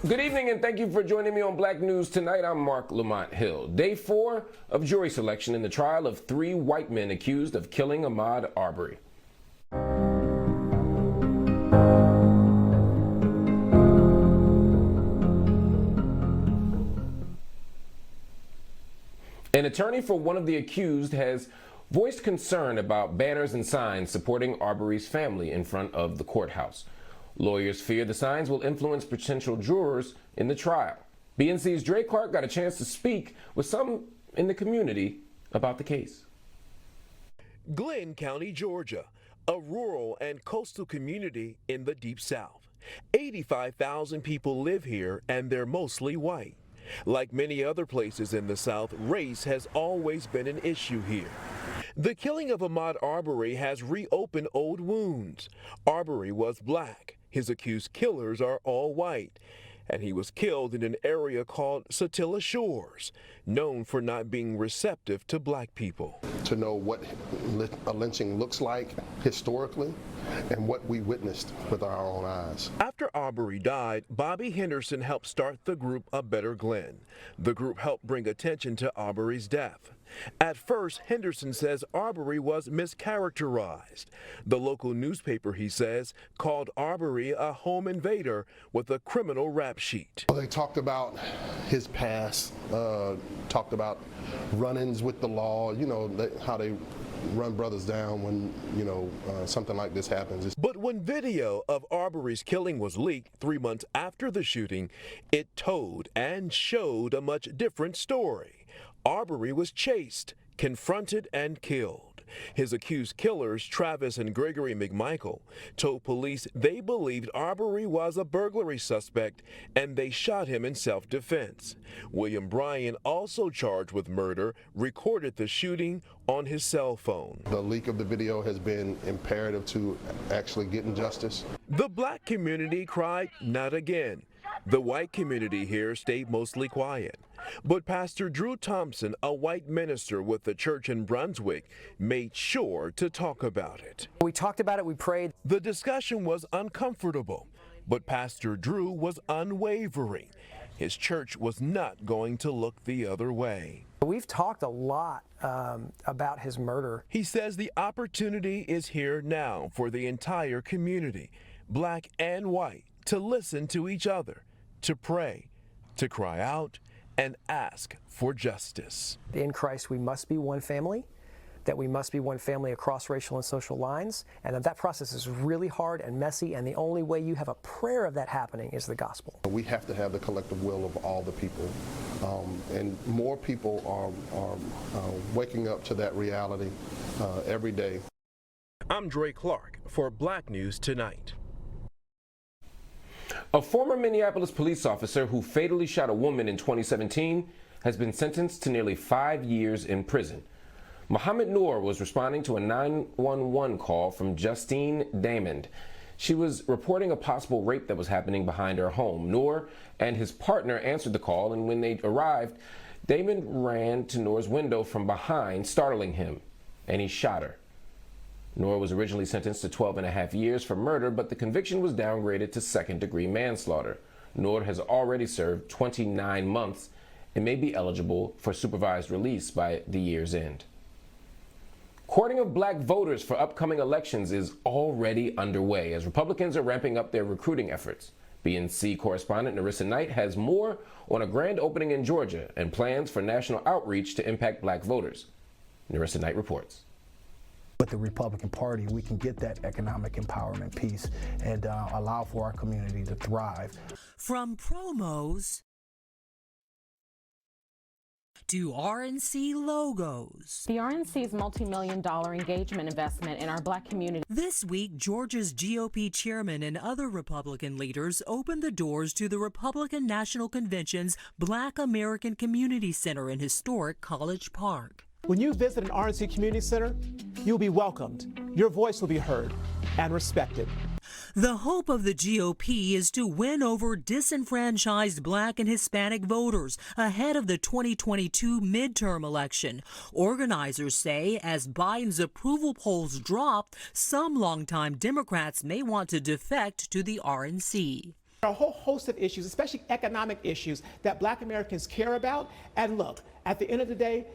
Good evening and thank you for joining me on Black News Tonight. I'm Marc Lamont Hill. Day 4 of jury selection in the trial of 3 white men accused of killing Ahmaud Arbery. An attorney for one of the accused has voiced concern about banners and signs supporting Arbery's family in front of the courthouse. Lawyers fear the signs will influence potential jurors in the trial. BNC's Dre Clark got a chance to speak with some in the community about the case. Glenn County, Georgia, a rural and coastal community in the Deep South. 85,000 people live here and they're mostly white. Like many other places in the South, race has always been an issue here. The killing of Ahmaud Arbery has reopened old wounds. Arbery was black. His accused killers are all white, and he was killed in an area called Satilla Shores, known for not being receptive to black people. To know what a lynching looks like historically and what we witnessed with our own eyes. After Arbery died, Bobby Henderson helped start the group A Better Glenn. The group helped bring attention to Arbery's death. At first, Henderson says Arbery was mischaracterized. The local newspaper, he says, called Arbery a home invader with a criminal rap sheet. Well, they talked about his past, talked about run-ins with the law, you know, how they run brothers down when, you know, something like this happens. But when video of Arbery's killing was leaked 3 months after the shooting, it told and showed a much different story. Arbery was chased, confronted, and killed. His accused killers, Travis and Gregory McMichael, told police they believed Arbery was a burglary suspect and they shot him in self-defense. William Bryan, also charged with murder, recorded the shooting on his cell phone. The leak of the video has been imperative to actually getting justice. The black community cried, "Not again." The white community here stayed mostly quiet. But Pastor Drew Thompson, a white minister with the church in Brunswick, made sure to talk about it. We talked about it, we prayed. The discussion was uncomfortable, but Pastor Drew was unwavering. His church was not going to look the other way. We've talked a lot about his murder. He says the opportunity is here now for the entire community, black and white, to listen to each other, to pray, to cry out, and ask for justice. In Christ, we must be one family, that we must be one family across racial and social lines, and that process is really hard and messy, and the only way you have a prayer of that happening is the gospel. We have to have the collective will of all the people, and more people are waking up to that reality every day. I'm Dre Clark for Black News Tonight. A former Minneapolis police officer who fatally shot a woman in 2017 has been sentenced to nearly 5 years in prison. Mohammed Noor was responding to a 911 call from Justine Damond. She was reporting a possible rape that was happening behind her home. Noor and his partner answered the call, and when they arrived, Damond ran to Noor's window from behind, startling him, and he shot her. Noor was originally sentenced to 12.5 years for murder, but the conviction was downgraded to second-degree manslaughter. Noor has already served 29 months and may be eligible for supervised release by the year's end. Courting of black voters for upcoming elections is already underway as Republicans are ramping up their recruiting efforts. BNC correspondent Narissa Knight has more on a grand opening in Georgia and plans for national outreach to impact black voters. Narissa Knight reports. With the Republican Party, we can get that economic empowerment piece and allow for our community to thrive. From promos to RNC logos. The RNC's multi-million-dollar engagement investment in our black community. This week, Georgia's GOP chairman and other Republican leaders opened the doors to the Republican National Convention's Black American Community Center in historic College Park. When you visit an RNC Community Center, you'll be welcomed, your voice will be heard and respected. The hope of the GOP is to win over disenfranchised Black and Hispanic voters ahead of the 2022 midterm election. Organizers say as Biden's approval polls drop, some longtime Democrats may want to defect to the RNC. There are a whole host of issues, especially economic issues, that Black Americans care about. And look, at the end of the day,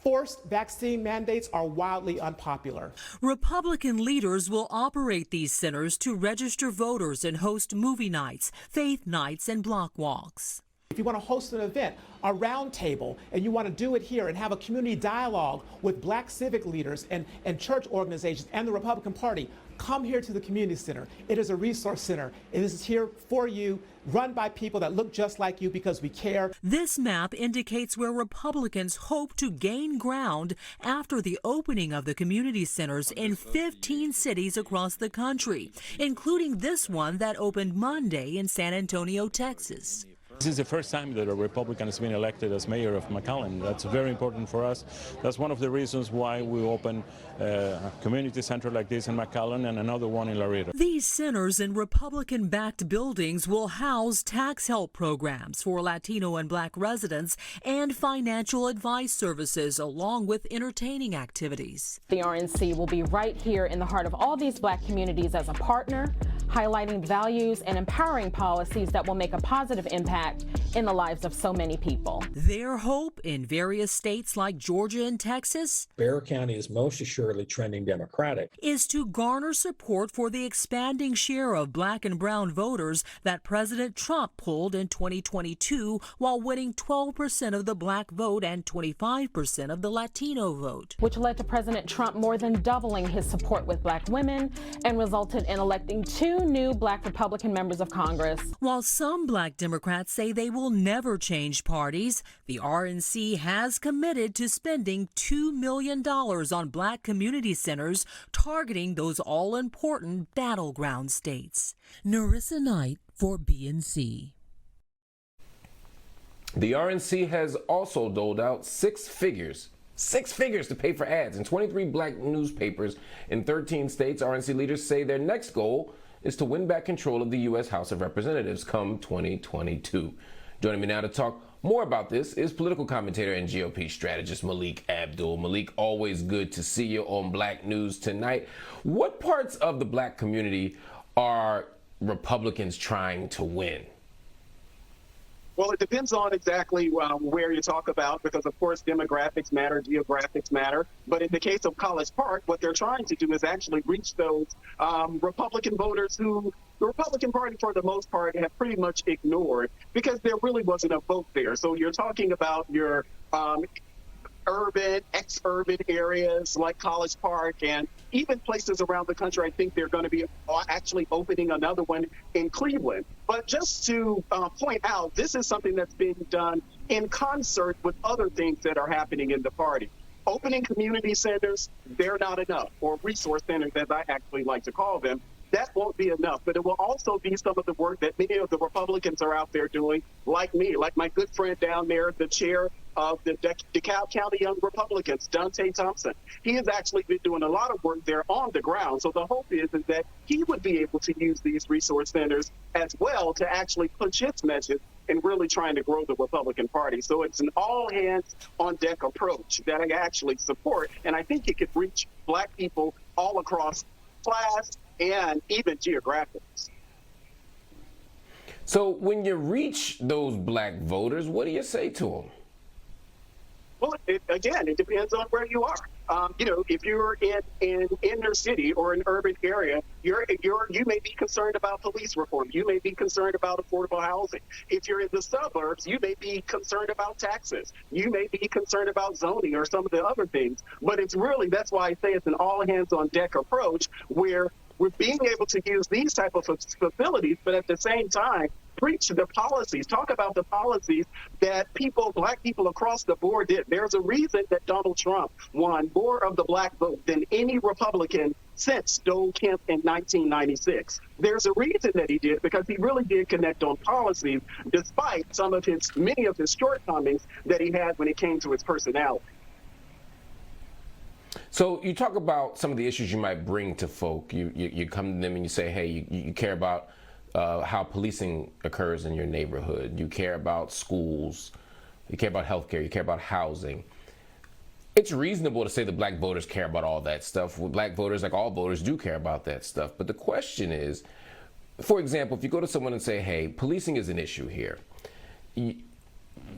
forced vaccine mandates are wildly unpopular. Republican leaders will operate these centers to register voters and host movie nights, faith nights, and block walks. If you want to host an event, a round table, and you want to do it here and have a community dialogue with Black civic leaders and church organizations and the Republican Party, come here to the community center. It is a resource center. It is here for you, run by people that look just like you because we care. This map indicates where Republicans hope to gain ground after the opening of the community centers in 15 cities across the country, including this one that opened Monday in San Antonio, Texas. This is the first time that a Republican has been elected as mayor of McAllen. That's very important for us. That's one of the reasons why we open a community center like this in McAllen and another one in Laredo. These centers in Republican-backed buildings will house tax help programs for Latino and Black residents and financial advice services, along with entertaining activities. The RNC will be right here in the heart of all these Black communities as a partner, highlighting values and empowering policies that will make a positive impact in the lives of so many people. Their hope in various states like Georgia and Texas, Bexar County is most assuredly trending Democratic, is to garner support for the expanding share of Black and brown voters that President Trump pulled in 2022 while winning 12% of the Black vote and 25% of the Latino vote. Which led to President Trump more than doubling his support with Black women and resulted in electing 2 new Black Republican members of Congress. While some Black Democrats say they will never change parties, the RNC has committed to spending $2 million on Black community centers targeting those all-important battleground states. Narissa Knight for BNC. The RNC has also doled out six figures to pay for ads in 23 Black newspapers in 13 states. RNC leaders say their next goal is to win back control of the U.S. House of Representatives come 2022. Joining me now to talk more about this is political commentator and GOP strategist Melik Abdul. Malik, always good to see you on Black News Tonight. What parts of the Black community are Republicans trying to win? Well, it depends on exactly where you talk about, because, of course, demographics matter, geographics matter. But in the case of College Park, what they're trying to do is actually reach those Republican voters who the Republican Party, for the most part, have pretty much ignored because there really wasn't a vote there. So you're talking about your urban, ex-urban areas like College Park and even places around the country. I think they're going to be actually opening another one in Cleveland. But just to point out, this is something that's being done in concert with other things that are happening in the party. Opening community centers, they're not enough, or resource centers, as I actually like to call them. That won't be enough, but it will also be some of the work that many of the Republicans are out there doing, like me, like my good friend down there, the chair of the DeKalb County Young Republicans, Dante Thompson. He has actually been doing a lot of work there on the ground. So the hope is that he would be able to use these resource centers as well to actually push his message and really trying to grow the Republican Party. So it's an all-hands-on-deck approach that I actually support, and I think it could reach Black people all across class and even geographics. So when you reach those Black voters, what do you say to them? Well, again, it depends on where you are. If you're in inner city or an urban area, you may be concerned about police reform. You may be concerned about affordable housing. If you're in the suburbs, you may be concerned about taxes. You may be concerned about zoning or some of the other things. But it's really, that's why I say it's an all-hands-on-deck approach where we're being able to use these type of facilities, but at the same time, preach the policies, talk about the policies that Black people across the board did. There's a reason that Donald Trump won more of the Black vote than any Republican since Doe Kemp in 1996. There's a reason that he did, because he really did connect on policies, despite many of his shortcomings that he had when it came to his personality. So you talk about some of the issues you might bring to folk. You come to them and you say, hey, you care about how policing occurs in your neighborhood. You care about schools. You care about healthcare. You care about housing. It's reasonable to say the Black voters care about all that stuff. Black voters, like all voters, do care about that stuff. But the question is, for example, if you go to someone and say, hey, policing is an issue here,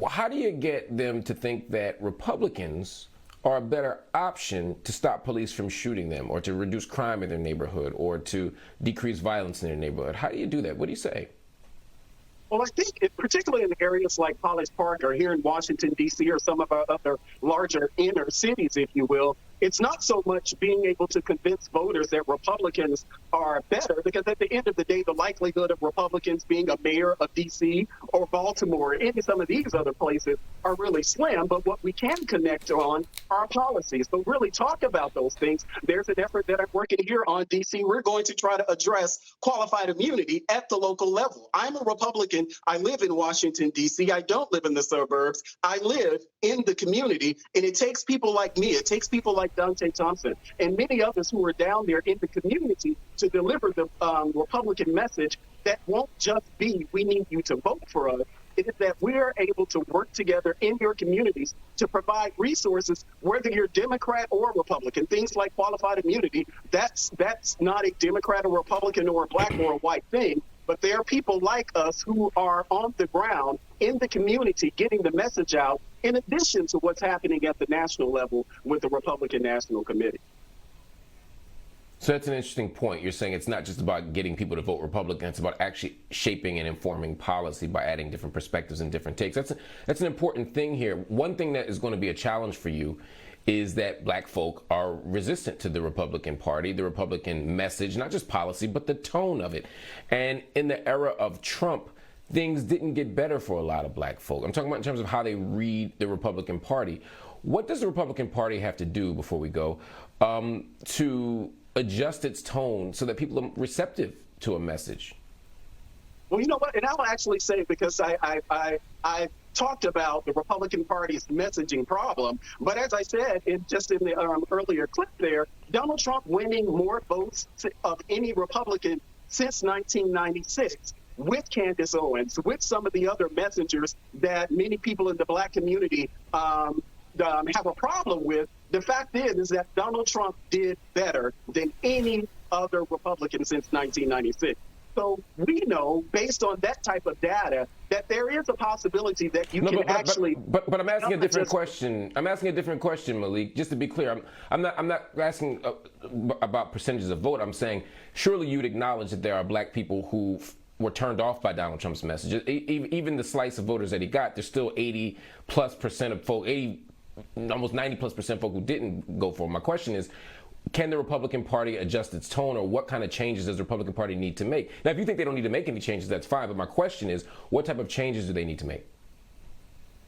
how do you get them to think that Republicans are a better option to stop police from shooting them, or to reduce crime in their neighborhood, or to decrease violence in their neighborhood? How do you do that? What do you say? Well, I think particularly in areas like College Park or here in Washington, D.C., or some of our other larger inner cities, if you will, it's not so much being able to convince voters that Republicans are better, because at the end of the day, the likelihood of Republicans being a mayor of D.C. or Baltimore or any some of these other places are really slim. But what we can connect on are policies. So really talk about those things. There's an effort that I'm working here on D.C. We're going to try to address qualified immunity at the local level. I'm a Republican. I live in Washington, D.C. I don't live in the suburbs. I live in the community, and it takes people like me. It takes people like Dante Thompson and many others who are down there in the community to deliver the Republican message that won't just be, we need you to vote for us. It is that we're able to work together in your communities to provide resources, whether you're Democrat or Republican. Things like qualified immunity, that's not a Democrat or Republican or a black or a white thing. But there are people like us who are on the ground in the community getting the message out, in addition to what's happening at the national level with the Republican National Committee. So that's an interesting point. You're saying it's not just about getting people to vote Republican, it's about actually shaping and informing policy by adding different perspectives and different takes. That's an important thing here. One thing that is going to be a challenge for you is that black folk are resistant to the Republican Party, the Republican message, not just policy, but the tone of it. And in the era of Trump, things didn't get better for a lot of black folk. I'm talking about in terms of how they read the Republican Party. What does the Republican Party have to do, before we go, to adjust its tone so that people are receptive to a message? Well, you know what? And I'll actually say, because I talked about the Republican Party's messaging problem, but as I said, just in the earlier clip there, Donald Trump winning more votes of any Republican since 1996. With Candace Owens, with some of the other messengers that many people in the black community have a problem with. The fact is that Donald Trump did better than any other Republican since 1996. So we know, based on that type of data, that there is a possibility that you can actually. But I'm asking a different question. I'm asking a different question, Malik. Just to be clear, I'm not asking about percentages of vote. I'm saying surely you'd acknowledge that there are black people who were turned off by Donald Trump's message. Even the slice of voters that he got, there's still 80+% of folk, almost 90+% of folk who didn't go for him. My question is, can the Republican Party adjust its tone, or what kind of changes does the Republican Party need to make? Now, if you think they don't need to make any changes, that's fine. But my question is, what type of changes do they need to make?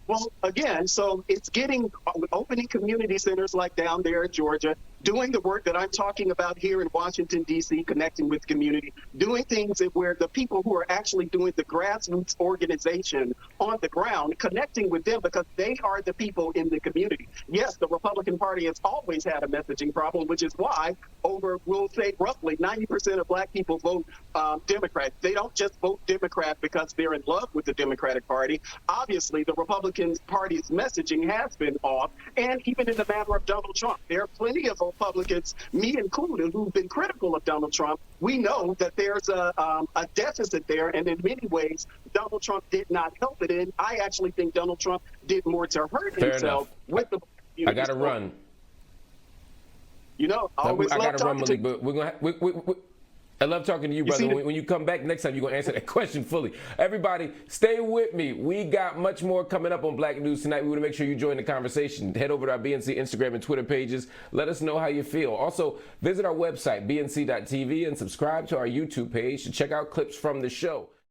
Well, again, so it's opening community centers like down there in Georgia, doing the work that I'm talking about here in Washington, D.C., connecting with community, doing things where the people who are actually doing the grassroots organization on the ground, connecting with them, because they are the people in the community. Yes, the Republican Party has always had a messaging problem, which is why we'll say roughly 90% of black people vote Democrat. They don't just vote Democrat because they're in love with the Democratic Party. Obviously, the Republican Party's messaging has been off, and even in the matter of Donald Trump, there are plenty of Republicans, me included, who've been critical of Donald Trump. We know that there's a deficit there, and in many ways, Donald Trump did not help it. And I actually think Donald Trump did more to hurt himself with the. I got to run. You know, I got to run, Malik, but we're gonna. I love talking to you, brother. When you come back next time, you're going to answer that question fully. Everybody, stay with me. We got much more coming up on Black News tonight. We want to make sure you join the conversation. Head over to our BNC Instagram and Twitter pages. Let us know how you feel. Also, visit our website, bnc.tv, and subscribe to our YouTube page to check out clips from the show.